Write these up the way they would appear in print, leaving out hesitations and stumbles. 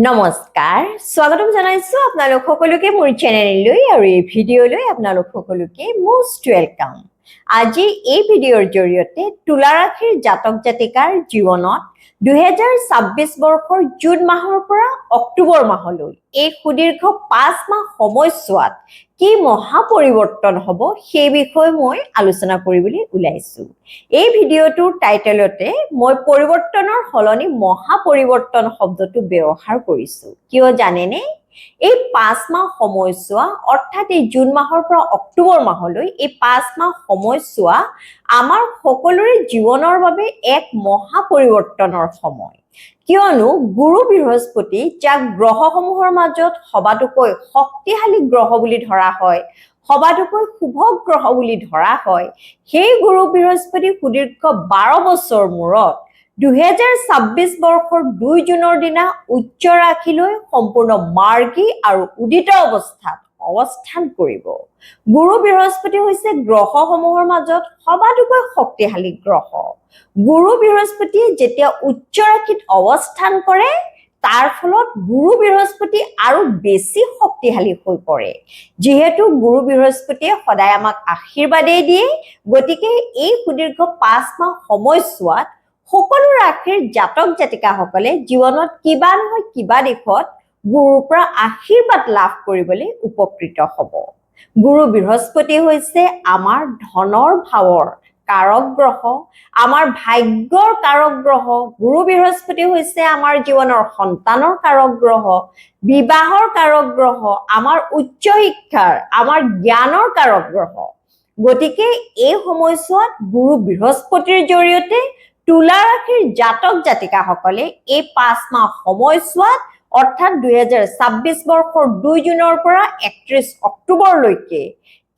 নমস্কাৰ স্বাগতম জনাইছো আপোনালোক সকলোকে মোৰ চেনেললৈ আৰু এই ভিডিঅ'লৈ আপোনালোক সকলোকে মোষ্ট ওয়েলকাম। আজি এই ভিডিঅ'ৰ জৰিয়তে তুলা ৰাশিৰ জাতক জাতিকাৰ জীৱনত 2026 বৰ্ষৰ জুন মাহৰ পৰা অক্টোবৰ মাহলৈ এই সুদীৰ্ঘ 5 মাহ সময়ছোৱাত কি মহা পৰিৱৰ্তন হ'ব সেই বিষয়ে মই আলোচনা কৰিবলৈ ওলাইছো। এই ভিডিঅ'টোৰ টাইটেলতে মই পৰিৱৰ্তনৰ হলনি মহা পৰিৱৰ্তন শব্দটো ব্যৱহাৰ কৰিছো। কিয় জানেনে? এই 5 মাহ সময়ছোৱা অৰ্থাৎ এই জুন মাহৰ পৰা অক্টোবৰ মাহলৈ এই 5 মাহ সময়ছোৱা আমাৰ সকলোৰে জীৱনৰ বাবে এক মহা পৰিৱৰ্তনৰ সময়। কিয়নো গুৰু বৃহস্পতি যাক গ্ৰহসমূহৰ মাজত সবাতোকৈ শক্তিশালী গ্ৰহ বুলি ধৰা হয়, সবাতোকৈ শুভ গ্ৰহ বুলি ধৰা হয়, সেই গুৰু বৃহস্পতি সুদীৰ্ঘ 12 বছৰ মূৰত 2026 বৰ্ষৰ 2 জুনৰ দিনা উচ্চ ৰাশিলৈ সম্পূৰ্ণ মাৰ্গী আৰু উদিত অৱস্থাত অৱস্থান কৰিব। গুৰু বৃহস্পতি হৈছে গ্ৰহসমূহৰ মাজত সবাতোকৈ শক্তিশালী গ্ৰহ। গুৰু বৃহস্পতিয়ে যেতিয়া উচ্চ ৰাশিত অৱস্থান কৰে তাৰ ফলত গুৰু বৃহস্পতি আৰু বেছি শক্তিশালী হৈ পৰে। যেহেতু গুৰু বৃহস্পতিয়ে সদায় আমাক আশীৰ্বাদেই দিয়ে, গতিকে এই সুদীৰ্ঘ 5 মাহ সময়ছোৱাত সকলো ৰাশিৰ জাতক জাতিকাসকলে জীৱনত কিবা নহয় কিবা দিশত গুৰুৰ পৰা আশীৰ্বাদ লাভ কৰিবলৈ উপকৃত হ'ব। গুৰু বৃহস্পতি হৈছে আমাৰ ধনৰ ভাৱৰ কাৰক গ্ৰহ, আমাৰ ভাগ্যৰ কাৰক গ্ৰহ। গুৰু বৃহস্পতি হৈছে আমাৰ জীৱনৰ সন্তানৰ কাৰক গ্ৰহ, বিবাহৰ কাৰক গ্ৰহ, আমাৰ উচ্চ শিক্ষাৰ, আমাৰ জ্ঞানৰ কাৰক গ্ৰহ। গতিকে এই সময়ছোৱাত গুৰু বৃহস্পতিৰ জৰিয়তে তুলা ৰাশিৰ জাতক জাতিকাসকলে এই 5 মাহ সময়ছোৱাত অৰ্থাৎ 2026 বৰ্ষৰ 2 জুনৰ পৰা 31 অক্টোবৰলৈকে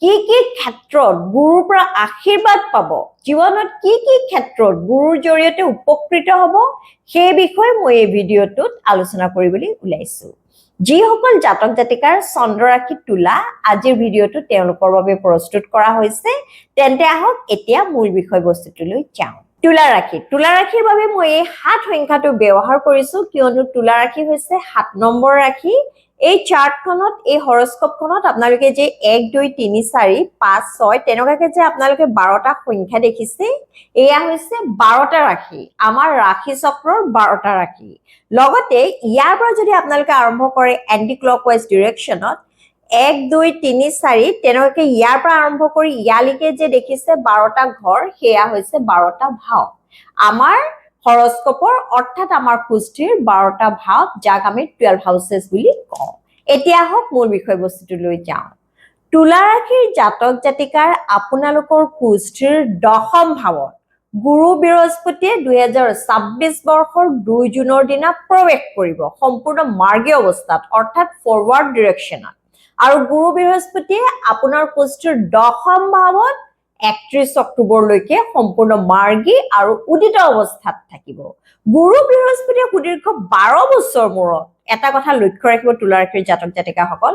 কি ক্ষেত্ৰত গুৰুৰ পৰা আশীৰ্বাদ পাব, জীৱনত কি ক্ষেত্ৰত গুৰুৰ জৰিয়তে উপকৃত হ'ব, সেই বিষয়ে মই এই ভিডিঅ'টোত আলোচনা কৰিবলৈ ওলাইছো। যিসকল জাতক জাতিকাৰ চন্দ্ৰ ৰাশি তুলা, আজিৰ ভিডিঅ'টো তেওঁলোকৰ বাবে প্ৰস্তুত কৰা হৈছে। তেন্তে আহক এতিয়া মূল বিষয়বস্তুটোলৈ যাওঁ। তুলা ৰাশিৰ বাবে মই এই 7 সংখ্যাটো ব্যৱহাৰ কৰিছো, কিয়নো তুলা ৰাশি হৈছে 7 নম্বৰ ৰাশি। এই চাৰ্টখনত, এই হৰস্কোপখনত আপোনালোকে যে 1 2 3 4 5 6 তেনেকুৱাকে যে আপোনালোকে 12টা সংখ্যা দেখিছে, এয়া হৈছে 12টা ৰাশি, আমাৰ ৰাশি চক্ৰৰ 12টা ৰাশি। লগতে ইয়াৰ পৰা যদি আপোনালোকে আৰম্ভ কৰে এন্টি ক্লকৱাইজ ডিৰেকশ্যনত 1 2 3 4 তেনেকুৱাকে ইয়াৰ পৰা আৰম্ভ কৰি ইয়ালৈকে যে দেখিছে 12টা ঘৰ, সেয়া হৈছে 12টা ভাৱ। আমাৰ হৰস্কোপৰ অৰ্থাৎ আমাৰ কুষ্ঠিৰ 12টা ভাৱ, যাক আমি 12 হাউচেছ বুলি কওঁ। এতিয়া আহক মূল বিষয়বস্তুটোলৈ যাওঁ। তুলা ৰাশিৰ জাতক জাতিকাৰ আপোনালোকৰ কুষ্ঠিৰ 10ম ভাৱত গুৰু বৃহস্পতিয়ে 2026 বৰ্ষৰ 2 জুনৰ দিনা প্ৰৱেশ কৰিব সম্পূৰ্ণ মাৰ্গী অৱস্থাত, অৰ্থাৎ ফৰৱাৰ্ড ডিৰেকশ্যনত। আৰু গুৰু বৃহস্পতিয়ে আপোনাৰ কুষ্ঠিৰ 10ম ভাৱত 31 অক্টোবৰলৈকে সম্পূৰ্ণ মাৰ্গী আৰু উদিত অৱস্থাত থাকিব। গুৰু বৃহস্পতিয়ে সুদীৰ্ঘ 12 বছৰ মূৰত এটা কথা লক্ষ্য ৰাখিব তুলা ৰাশিৰ জাতক জাতিকাসকল,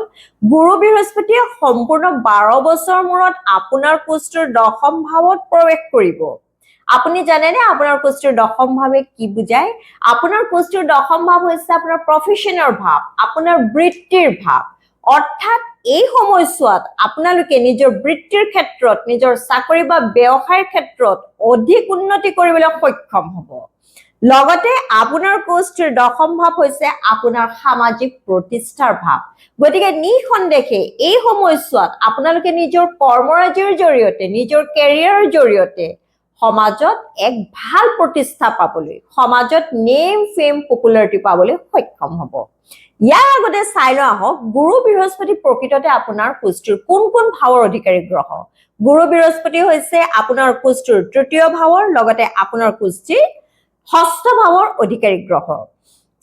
গুৰু বৃহস্পতিয়ে সম্পূৰ্ণ 12 বছৰ মূৰত আপোনাৰ কুষ্ঠিৰ 10ম ভাৱত প্ৰৱেশ কৰিব। আপুনি জানেনে আপোনাৰ কুষ্ঠিৰ 10ম ভাৱে কি বুজায়? আপোনাৰ কুষ্ঠিৰ 10ম ভাৱ হৈছে আপোনাৰ প্ৰফেশ্যনৰ ভাৱ, আপোনাৰ বৃত্তিৰ ভাৱ। অৰ্থাৎ এই সময়ছোৱাত আপোনালোকে নিজৰ বৃত্তিৰ ক্ষেত্ৰত, নিজৰ চাকৰি বা ব্যৱসায়ৰ ক্ষেত্ৰত অধিক উন্নতি কৰিবলৈ সক্ষম হ'ব। লগতে আপোনাৰ কুষ্ঠিৰ 10ম ভাৱ হৈছে আপোনাৰ সামাজিক প্ৰতিষ্ঠাৰ ভাৱ। গতিকে নিঃসন্দেহে এই সময়ছোৱাত আপোনালোকে নিজৰ কৰ্মৰাজিৰ জৰিয়তে, নিজৰ কেৰিয়াৰৰ জৰিয়তে সমাজত এক ভাল প্ৰতিষ্ঠা পাবলৈ, সমাজত নেম ফেম পপুলাৰিটি পাবলৈ সক্ষম হ'ব। ইয়াৰ আগতে চাই লওঁ আহক, গুৰু বৃহস্পতি প্ৰকৃততে আপোনাৰ কুষ্ঠিৰ কোন ভাৱৰ অধিকাৰী গ্ৰহ। গুৰু বৃহস্পতি হৈছে আপোনাৰ কুষ্ঠিৰ 3য় ভাৱৰ, লগতে আপোনাৰ কুষ্ঠিৰ 6ষ্ঠ ভাৱৰ অধিকাৰী গ্ৰহ।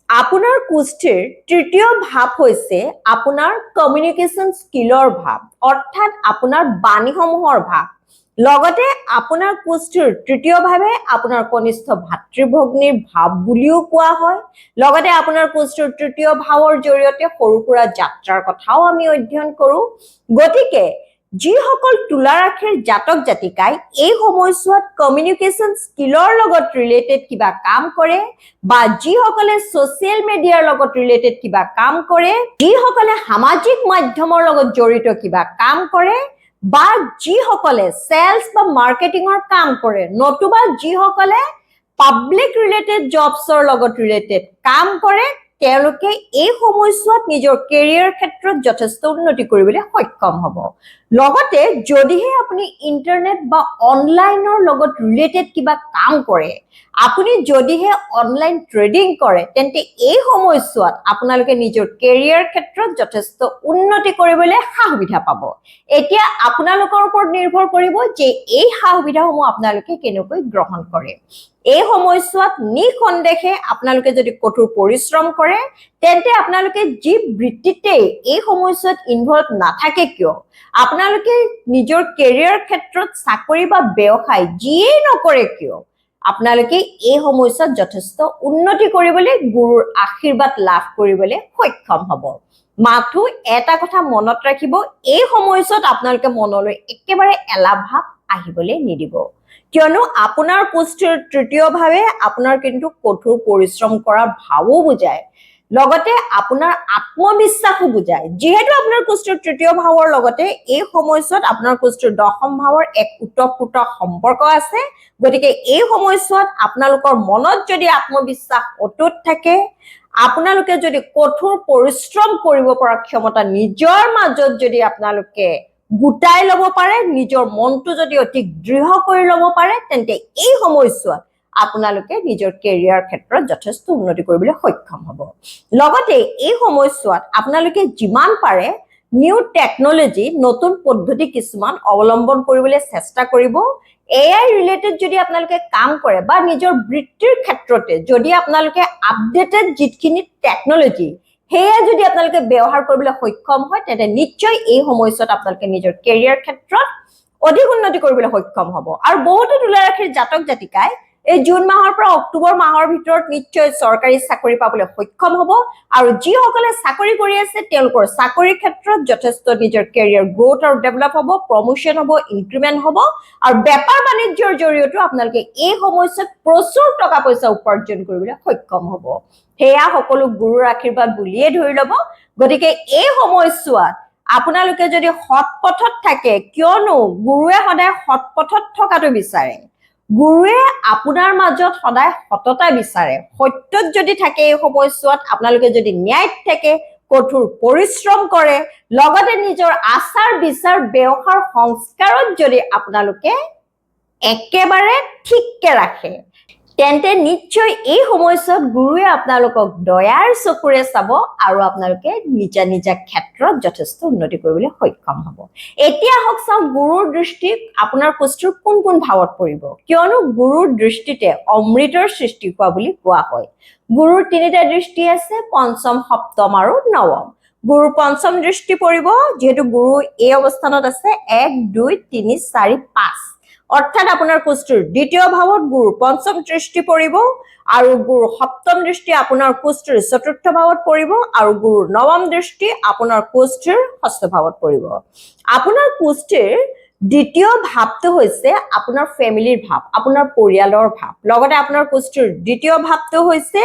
আপোনাৰ কুষ্ঠিৰ 3য় ভাৱ হৈছে আপোনাৰ কমিউনিকেশ্যন স্কিলৰ ভাৱ, অৰ্থাৎ আপোনাৰ বাণীসমূহৰ ভাৱ। লগতে আপোনাৰ কুষ্ঠিৰ 3য় ভাৱে আপোনাৰ কনিষ্ঠ ভাতৃ ভগ্নীৰ ভাৱ বুলিও কোৱা হয়। লগতে আপোনাৰ কুষ্ঠিৰ 3য় ভাৱৰ জৰিয়তে সৰু সুৰা যাত্ৰাৰ কথাও আমি অধ্যয়ন কৰো। গতিকে যিসকল তুলা ৰাশিৰ জাতক জাতিকাই এই সময়ছোৱাত কমিউনিকেশ্যন স্কিলৰ লগত ৰিলেটেড কিবা কাম কৰে বা যিসকলে ছ'চিয়েল মিডিয়াৰ লগত ৰিলেটেড কিবা কাম কৰে, যিসকলে সামাজিক মাধ্যমৰ লগত জড়িত কিবা কাম কৰে বা যিসকলে সেলস বা মাৰ্কেটিঙৰ কাম কৰে, নতুবা যিসকলে পাব্লিক ৰিলেটেড জবছৰ লগত ৰিলেটেড কাম কৰে, তেওঁলোকে এই সময়ছোৱাত নিজৰ কেৰিয়াৰ ক্ষেত্ৰত যথেষ্ট উন্নতি কৰিবলৈ সক্ষম হ'ব। লগতে যদিহে আপুনি ইন্টাৰনেট বা অনলাইনৰ লগত ৰিলেটেড কিবা কাম কৰে, আপুনি যদিহে অনলাইন ট্ৰেডিং কৰে, তেন্তে এই সময়ছোৱাত আপোনালোকে নিজৰ কেৰিয়াৰ ক্ষেত্ৰত যথেষ্ট উন্নতি কৰিবলৈ সুবিধা পাব। এতিয়া আপোনালোকৰ ওপৰত নিৰ্ভৰ কৰিব যে এই সুবিধাসমূহ আপোনালোকে কেনেকৈ গ্ৰহণ কৰে। এই সময়ছোৱাত নিঃসন্দেহে আপোনালোকে যদি কঠোৰ পৰিশ্ৰম কৰে, তেন্তে আপোনালোকে যি বৃত্তিতে এই সময়ছোৱাত ইনভলভ নাথাকে কিয়, আপোনালোকে নিজৰ কেৰিয়াৰ ক্ষেত্ৰত চাকৰি বা ব্যৱসায় যিয়েই নকৰে কিয়, আপোনালোকে এই সময়ছোৱাত যথেষ্ট উন্নতি কৰিবলৈ গুৰুৰ আশীৰ্বাদ লাভ কৰিবলৈ সক্ষম হ'ব। মাথো এটা কথা মনত ৰাখিব, এই সময়ছোৱাত আপোনালোকে মনলৈ একেবাৰে এলাহ ভাৱ আহিবলৈ নিদিব, কিয়নো আপোনাৰ কুষ্ঠৰ তৃতীয় ভাৱে আপোনাৰ কিন্তু কঠোৰ পৰিশ্ৰম কৰাৰ ভাৱো বুজায়, লগতে আপোনাৰ আত্মবিশ্বাসো বুজায়। যিহেতু আপোনাৰ কুষ্ঠৰ তৃতীয় ভাৱৰ লগতে এই সময়ছোৱাত আপোনাৰ কুষ্ঠৰ দশম ভাৱৰ এক ওতঃপ্ৰোত সম্পৰ্ক আছে, গতিকে এই সময়ছোৱাত আপোনালোকৰ মনত যদি আত্মবিশ্বাস অটুট থাকে, আপোনালোকে যদি কঠোৰ পৰিশ্ৰম কৰিব পৰা ক্ষমতা নিজৰ মাজত যদি আপোনালোকে গোটাই ল'ব পাৰে, নিজৰ মনটো যদি অতি দৃঢ় কৰি ল'ব পাৰে, তেন্তে এই সময়ছোৱাত আপোনালোকে নিজৰ কেৰিয়াৰ ক্ষেত্ৰত যথেষ্ট উন্নতি কৰিবলৈ সক্ষম হ'ব। লগতে এই সময়ছোৱাত আপোনালোকে যিমান পাৰে নিউ টেকনলজি, নতুন পদ্ধতি কিছুমান অৱলম্বন কৰিবলৈ চেষ্টা কৰিব। AI ৰিলেটেড যদি আপোনালোকে কাম কৰে বা নিজৰ বৃত্তিৰ ক্ষেত্ৰতে যদি আপোনালোকে আপডেটেড যিখিনি টেকনলজি সেয়া যদি আপোনালোকে ব্যৱহাৰ কৰিবলৈ সক্ষম হয়, তেন্তে নিশ্চয় এই সময়ছোৱাত আপোনালোকে নিজৰ কেৰিয়াৰ ক্ষেত্ৰত অধিক উন্নতি কৰিবলৈ সক্ষম হ'ব। আৰু বহুতো তুলা ৰাশিৰ জাতক জাতিকাই এই জুন মাহৰ পৰা অক্টোবৰ মাহৰ ভিতৰত নিশ্চয় চৰকাৰী চাকৰি পাবলৈ সক্ষম হ'ব। আৰু যিসকলে চাকৰি কৰি আছে, তেওঁলোকৰ চাকৰিৰ ক্ষেত্ৰত যথেষ্ট নিজৰ কেৰিয়াৰ গ্ৰোথ আৰু ডেভেলপ হ'ব, প্ৰমোশ্যন হ'ব, ইনক্ৰিমেণ্ট হ'ব। আৰু বেপাৰ বাণিজ্যৰ জৰিয়তে আপোনালোকে এই সময়ছোৱাত প্ৰচুৰ টকা পইচা উপাৰ্জন কৰিবলৈ সক্ষম হ'ব। সেয়া সকলো গুৰুৰ আশীৰ্বাদ বুলিয়ে ধৰি ল'ব। গতিকে এই সময়ছোৱাত আপোনালোকে যদি সৎ পথত থাকে, কিয়নো গুৰুৱে সদায় সৎ পথত থকাটো বিচাৰে, গুৰুৱে আপোনাৰ মাজত সদায় সততা বিচাৰে। সত্যত যদি থাকে এই সময়ছোৱাত, আপোনালোকে যদি ন্যায়ত থাকে, কঠোৰ পৰিশ্ৰম কৰে, লগতে নিজৰ আচাৰ বিচাৰ ব্যৱহাৰ সংস্কাৰত যদি আপোনালোকে একেবাৰে ঠিককে ৰাখে, তেন্তে নিশ্চয় এই সময়ছোৱাত গুৰুৱে আপোনালোকক দয়াৰ চকুৰে চাব আৰু আপোনালোকে নিজা নিজা ক্ষেত্ৰত যথেষ্ট উন্নতি কৰিবলৈ সক্ষম হ'ব। এতিয়া হওক চাওক গুৰুৰ দৃষ্টি আপোনাৰ কুষ্ঠৰ কোন কোন ভাৱত পৰিব, কিয়নো গুৰুৰ দৃষ্টিতে অমৃতৰ সৃষ্টি হোৱা বুলি কোৱা হয়। গুৰুৰ তিনিটা দৃষ্টি আছে, পঞ্চম, সপ্তম আৰু নৱম। গুৰুৰ পঞ্চম দৃষ্টি পৰিব, যিহেতু গুৰু এই অৱস্থানত আছে 1, 2, 3, 4, 5, অৰ্থাৎ আপোনাৰ কুষ্ঠৰ দ্বিতীয় ভাৱত গুৰুৰ পঞ্চম দৃষ্টি পৰিব, আৰু গুৰুৰ সপ্তম দৃষ্টি আপোনাৰ কুষ্ঠৰ চতুৰ্থ ভাৱত পৰিব, আৰু গুৰুৰ নৱম দৃষ্টি আপোনাৰ কুষ্ঠৰ ষষ্ঠ ভাৱত পৰিব। আপোনাৰ কুষ্ঠৰ দ্বিতীয় ভাৱটো হৈছে আপোনাৰ ফেমিলিৰ ভাৱ, আপোনাৰ পৰিয়ালৰ ভাৱ। লগতে আপোনাৰ কুষ্ঠৰ দ্বিতীয় ভাৱটো হৈছে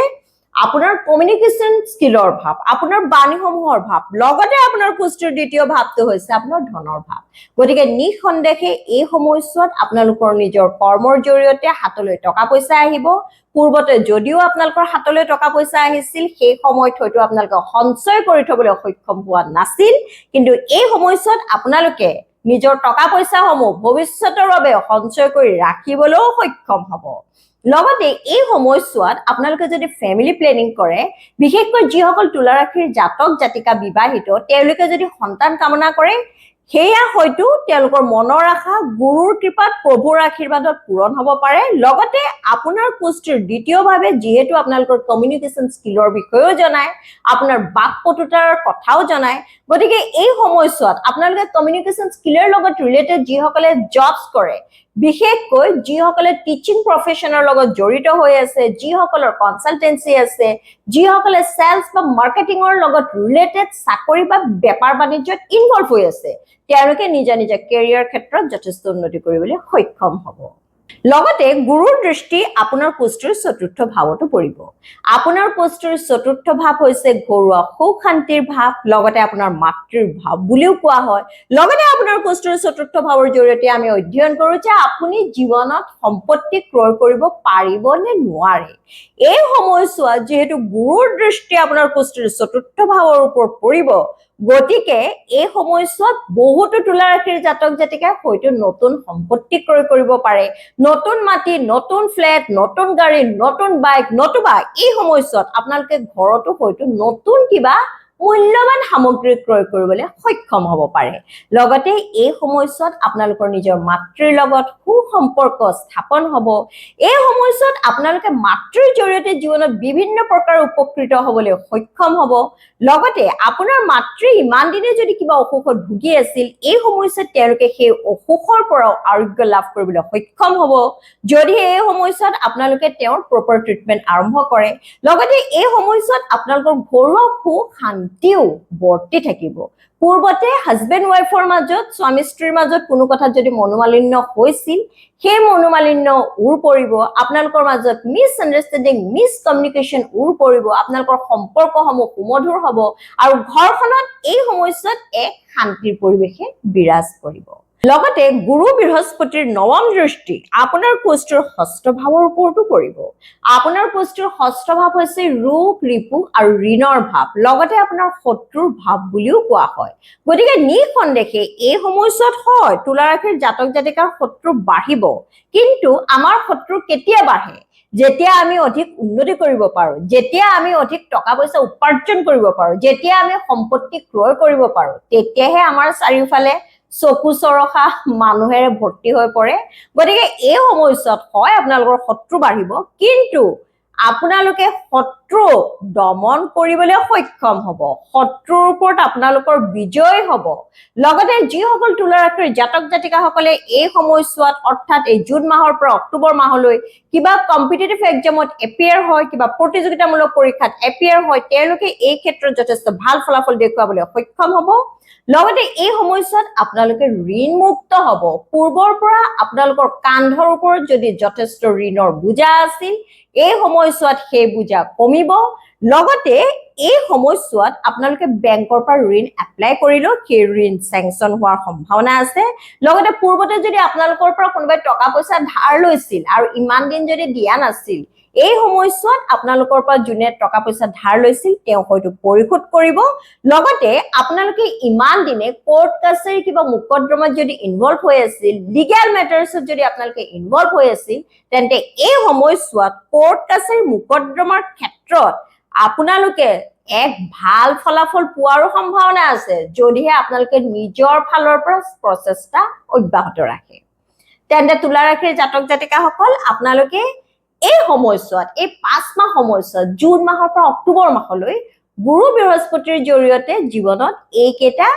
আপোনাৰ কমিউনিকেশ্যন স্কিলৰ ভাৱ, আপোনাৰ বাণীসমূহৰ ভাৱ। লগতে আপোনাৰ কুষ্ঠৰ দ্বিতীয় ভাৱটো হৈছে আপোনাৰ ধনৰ ভাৱ। গতিকে নিঃসন্দেহে এই সময়ছোৱাত আপোনালোকৰ নিজৰ কৰ্মৰ জৰিয়তে হাতলৈ টকা পইচা আহিব। পূৰ্বতে যদিও আপোনালোকৰ হাতলৈ টকা পইচা আহিছিল, সেই সময়ত হয়তো আপোনালোকে সঞ্চয় কৰি থবলৈ সক্ষম হোৱা নাছিল, কিন্তু এই সময়ছোৱাত আপোনালোকে নিজৰ টকা পইচাসমূহ ভৱিষ্যতৰ বাবে সঞ্চয় কৰি ৰাখিবলৈও সক্ষম হ'ব। লগতে এই সময়ছোৱাত আপোনালোকে যদি ফেমিলি প্লেনিং কৰে, বিশেষকৈ যিসকল তুলা ৰাশিৰ জাতক জাতিকা বিবাহিত, তেওঁলোকে যদি সন্তান কামনা কৰে, সেয়া হয়তো তেওঁলোকৰ মনৰ আশা গুৰুৰ কৃপাত প্ৰভুৰ আশীৰ্বাদত পূৰণ হ'ব পাৰে। লগতে আপোনাৰ কুষ্ঠৰ দ্বিতীয়ভাৱে যিহেতু আপোনালোকৰ কমিউনিকেশ্যন স্কিলৰ বিষয়েও জনায়, আপোনাৰ বাক পটুতাৰ কথাও জনায়, গতিকে এই সময়ছোৱাত আপোনালোকে কমিউনিকেশ্যন স্কিলৰ লগত ৰিলেটেড যিসকলে জবছ কৰে, বিশেষকৈ যিসকলে টিচিং প্ৰফেশ্যনৰ লগত জড়িত হৈ আছে, যিসকলৰ কনসালটেন্সি আছে, যিসকলে সেলস বা মাৰ্কেটিঙৰ লগত ৰিলেটেড চাকৰি বা বেপাৰ বাণিজ্যত ইনভলভ হৈ আছে, তেওঁলোকে নিজা নিজা কেৰিয়াৰ ক্ষেত্ৰত যথেষ্ট উন্নতি কৰিবলৈ সক্ষম হ'ব। লগতে গুৰুৰ দৃষ্টি আপোনাৰ পুষ্টিৰ চতুৰ্থ ভাৱতো পৰিব। আপোনাৰ পুষ্টিৰ চতুৰ্থ ভাৱ হৈছে ঘৰুৱা সুখ শান্তিৰ ভাৱ, লগতে আপোনাৰ মাতৃৰ ভাৱ বুলিও কোৱা হয়। লগতে আপোনাৰ পুষ্টিৰ চতুৰ্থ ভাৱৰ জৰিয়তে আমি অধ্যয়ন কৰোঁ যে আপুনি জীৱনত সম্পত্তি ক্ৰয় কৰিব পাৰিব নে নোৱাৰে। এই সময়ছোৱাত যিহেতু গুৰুৰ দৃষ্টি আপোনাৰ পুষ্টিৰ চতুৰ্থ ভাৱৰ ওপৰত পৰিব, গতিকে এই সময়ছোৱাত বহুতো তুলা ৰাশিৰ জাতক জাতিকাই হয়তো নতুন সম্পত্তি ক্ৰয় কৰিব পাৰে, নতুন মাটি, নতুন ফ্লেট, নতুন গাড়ী, নতুন বাইক, নতুবা এই সময়ছোৱাত আপোনালোকে ঘৰতো হয়তো নতুন কিবা মূল্যৱান সামগ্ৰী ক্ৰয় কৰিবলৈ সক্ষম হ'ব পাৰে। লগতে এই সময়ছোৱাত আপোনালোকৰ নিজৰ মাতৃৰ লগত সুসম্পৰ্ক স্থাপন হ'ব। এই সময়ছোৱাত আপোনালোকে মাতৃৰ জৰিয়তে জীৱনত বিভিন্ন প্ৰকাৰ উপকৃত হ'বলৈ সক্ষম হ'ব। লগতে আপোনাৰ মাতৃ ইমান দিনে যদি কিবা অসুখত ভুগি আছিল, এই সময়ছোৱাত তেওঁলোকে সেই অসুখৰ পৰা আৰোগ্য লাভ কৰিবলৈ সক্ষম হ'ব যদি এই সময়ছোৱাত আপোনালোকে তেওঁৰ প্ৰপাৰ ট্ৰিটমেন্ট আৰম্ভ কৰে। লগতে এই সময়ছোৱাত আপোনালোকৰ ঘৰুৱা সুখ শান্তিও বৰ্তি থাকিব। পূৰ্বতে হাজবেণ্ড ৱাইফৰ মাজত, স্বামী স্ত্ৰীৰ মাজত কোনো কথাত যদি মনোমালিন্য হৈছিল, সেই মনোমালিন্য উৰ পৰিব। আপোনালোকৰ মাজত মিছআণ্ডাৰষ্টেণ্ডিং, মিছকমিউনিকেশ্যন উৰ পৰিব। আপোনালোকৰ সম্পৰ্কসমূহ সুমধুৰ হ'ব আৰু ঘৰখনত এই সময়ছোৱাত এক শান্তিৰ পৰিৱেশে বিৰাজ কৰিব। লগতে গুৰু বৃহস্পতিৰ নৱম দৃষ্টি আপোনাৰ পুষ্টিৰ ষষ্ঠ ভাৱৰ ওপৰতো পৰিব। আপোনাৰ পুষ্টিৰ ষষ্ঠ ভাৱ হৈছে ৰোগ, ৰিপু আৰু ঋণৰ ভাৱ, লগতে আপোনাৰ শত্ৰুৰ ভাৱ বুলিও কোৱা হয়। গতিকে নিঃসন্দেহে এই সময়ছোৱাত হয় তুলা ৰাশিৰ জাতক জাতিকাৰ শত্ৰু বাঢ়িব, কিন্তু আমাৰ শত্ৰু কেতিয়া বাঢ়ে? যেতিয়া আমি অধিক উন্নতি কৰিব পাৰো, যেতিয়া আমি অধিক টকা পইচা উপাৰ্জন কৰিব পাৰো, যেতিয়া আমি সম্পত্তি ক্ৰয় কৰিব পাৰো, তেতিয়াহে আমাৰ চাৰিওফালে চকু চৰখা মানুহেৰে ভৰ্তি হৈ পৰে। গতিকে এই সময়ছোৱাত হয় আপোনালোকৰ শত্ৰু বাঢ়িব, কিন্তু আপোনালোকে শত্ৰু দমন কৰিবলৈ সক্ষম হ'ব। শত্ৰুৰ ওপৰত আপোনালোকৰ বিজয় হ'ব। লগতে যিসকল তুলা ৰাশিৰ জাতক জাতিকাসকলে এই সময়ছোৱাত অৰ্থাৎ এই জুন মাহৰ পৰা অক্টোবৰ মাহলৈ কিবা কম্পিটিটিভ এক্সামত এপিয়াৰ হয়, কিবা প্ৰতিযোগিতামূলক পৰীক্ষাত এপিয়াৰ হয়, তেওঁলোকে এই ক্ষেত্ৰত যথেষ্ট ভাল ফলাফল দেখুৱাবলৈ সক্ষম হ'ব। লগতে এই সময়ছোৱাত আপোনালোকে ঋণ মুক্ত হ'ব। পূৰ্বৰ পৰা আপোনালোকৰ কান্ধৰ ওপৰত যদি যথেষ্ট ঋণৰ বোজা আছিল, এই সময়ছোৱাত সেই বোজা কমিব। লগতে এই সময়ছোৱাত আপোনালোকে বেংকৰ পৰা ঋণ এপ্লাই কৰিলেও সেই ঋণ চেংচন হোৱাৰ সম্ভাৱনা আছে। লগতে পূৰ্বতে যদি আপোনালোকৰ পৰা কোনোবাই টকা পইচা ধাৰ লৈছিল আৰু ইমান দিন যদি দিয়া নাছিল, এই সময়ছোৱাত আপোনালোকৰ পৰা যোনে টকা পইচা ধাৰ লৈছিল তেওঁ হয়তো পৰিশোধ কৰিব। লগতে আপোনালোকে ইমান দিনে কোৰ্ট কাছাৰী কিবা মুকদ্দমাত যদি ইনভলভ হৈ আছিল, লিগেল মেটাৰ্ছত যদি আপোনালোকে ইনভলভ হৈ আছিল, তেন্তে এই সময়ছোৱাত কোৰ্ট কাছাৰী মুকদ্দমাৰ ক্ষেত্ৰত আপোনালোকে এক ভাল ফলাফল পোৱাৰো সম্ভাৱনা আছে, যদিহে আপোনালোকে নিজৰ ফালৰ পৰা প্ৰচেষ্টা অব্যাহত ৰাখে। তেন্তে তুলা ৰাশিৰ জাতক জাতিকাসকল, আপোনালোকে এই সময়ছোৱাত, এই 5 মাহ সময়ছোৱাত, জুন মাহৰ পৰা অক্টোবৰ মাহলৈ গুৰু বৃহস্পতিৰ জৰিয়তে জীৱনত এইকেইটা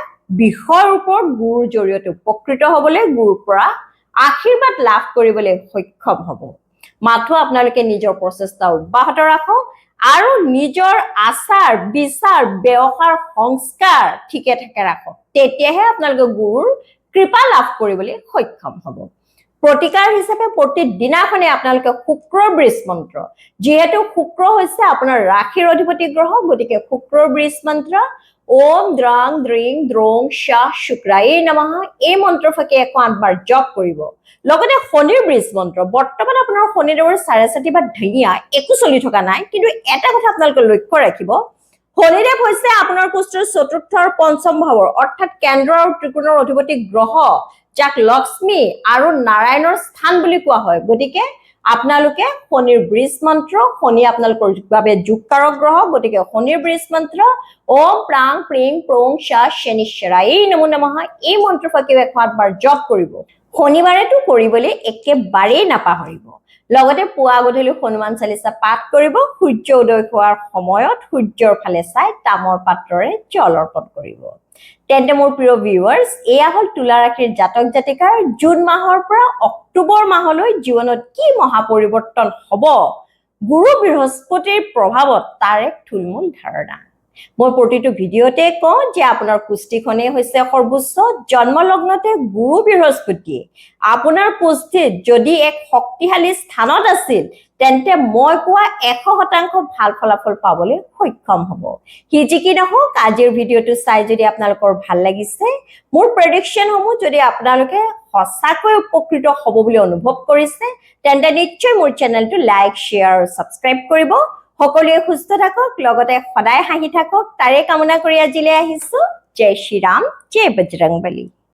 বিষয়ৰ ওপৰত গুৰুৰ জৰিয়তে উপকৃত হ'বলৈ, গুৰুৰ পৰা আশীৰ্বাদ লাভ কৰিবলৈ সক্ষম হ'ব। মাথো আপোনালোকে নিজৰ প্ৰচেষ্টা অব্যাহত ৰাখক আৰু নিজৰ আচাৰ বিচাৰ ব্যৱহাৰ সংস্কাৰ ঠিকে থাকে ৰাখক, তেতিয়াহে আপোনালোকে গুৰুৰ কৃপা লাভ কৰিবলৈ সক্ষম হ'ব। প্ৰতিকাৰ হিচাপে প্ৰতিদিনাখনে আপোনালোকে শুক্ৰৰ বীজ মন্ত্ৰ, যিহেতু শুক্ৰ হৈছে আপোনাৰ ৰাশিৰ অধিপতি গ্ৰহ, গতিকে শুক্ৰৰ বীজ মন্ত্ৰ ওম দ্ৰাং দ্ৰিং দ্ৰোং শাহ শুক্ৰায়ে নমঃ এই মন্ত্ৰফাঁকি 108 বাৰ জপ কৰিব। লগতে শনিৰ বীজ মন্ত্ৰ, বৰ্তমান আপোনাৰ শনিদেৱৰ 4.5 বা ধৈয়া একো চলি থকা নাই, কিন্তু এটা কথা আপোনালোকে লক্ষ্য ৰাখিব, শনিদেৱ হৈছে আপোনাৰ পুষ্টিৰ চতুৰ্থ আৰু পঞ্চম ভাৱৰ অৰ্থাৎ কেন্দ্ৰ আৰু ত্ৰিকোণৰ অধিপতি গ্ৰহ, যাক লক্ষ্মী আৰু নাৰায়ণৰ স্থান বুলি কোৱা হয়। গতিকে আপোনালোকে শনিৰ বীজ মন্ত্ৰ, শনি আপোনালোকৰ বাবে যোগকাৰক গ্ৰহ, গতিকে শনিৰ বীজ মন্ত্ৰ ওম প্ৰাং প্ৰিং প্ৰং শাহ শনিশ্চৰায়ে নমো নমঃ এই মন্ত্ৰফাঁকি 108 বাৰ জপ কৰিব। শনিবাৰেতো কৰিবলৈ একেবাৰেই নাপাহৰিব। লগতে পুৱা গধূলি হনুমান চালিচা পাঠ কৰিব। সূৰ্য উদয় হোৱাৰ সময়ত সূৰ্যৰ ফালে চাই তামৰ পাত্ৰৰে জল অৰ্পণ কৰিব। তেন্তে মোৰ প্ৰিয় ভিউৱাৰ্ছ, এয়া হ'ল তুলা ৰাশিৰ জাতক জাতিকাৰ জুন মাহৰ পৰা অক্টোবৰ মাহলৈ জীৱনত কি মহাপৰিৱৰ্তন হ'ব গুৰু বৃহস্পতিৰ প্ৰভাৱত তাৰ এক থুলমূল ধাৰণা। মই প্ৰতিটো ভিডিঅ'তে কওঁ যে আপোনাৰ কুষ্টিখনেই হৈছে সৰ্বোচ্চ। জন্ম লগ্নতে গুৰু বৃহস্পতিয়ে আপোনাৰ কুষ্ঠিত যদি এক শক্তিশালী স্থানত আছিল তেন্তে মই কোৱা 100% ভাল ফলাফল পাবলৈ সক্ষম হ'ব। কি যি কি নহওক, আজিৰ ভিডিঅ'টো চাই যদি আপোনালোকৰ ভাল লাগিছে, মোৰ প্ৰেডিকশ্যনসমূহ যদি আপোনালোকে সঁচাকৈ উপকৃত হ'ব বুলি অনুভৱ কৰিছে, তেন্তে নিশ্চয় মোৰ চেনেলটো লাইক, শ্বেয়াৰ আৰু ছাবস্ক্ৰাইব কৰিব। সকলোৱে সুস্থ থাকক, লগতে সদায় হাঁহি থাকক, তাৰে কামনা কৰি আজিলৈ আহিছো। জয় শ্ৰী ৰাম, জয় বজৰংবলী।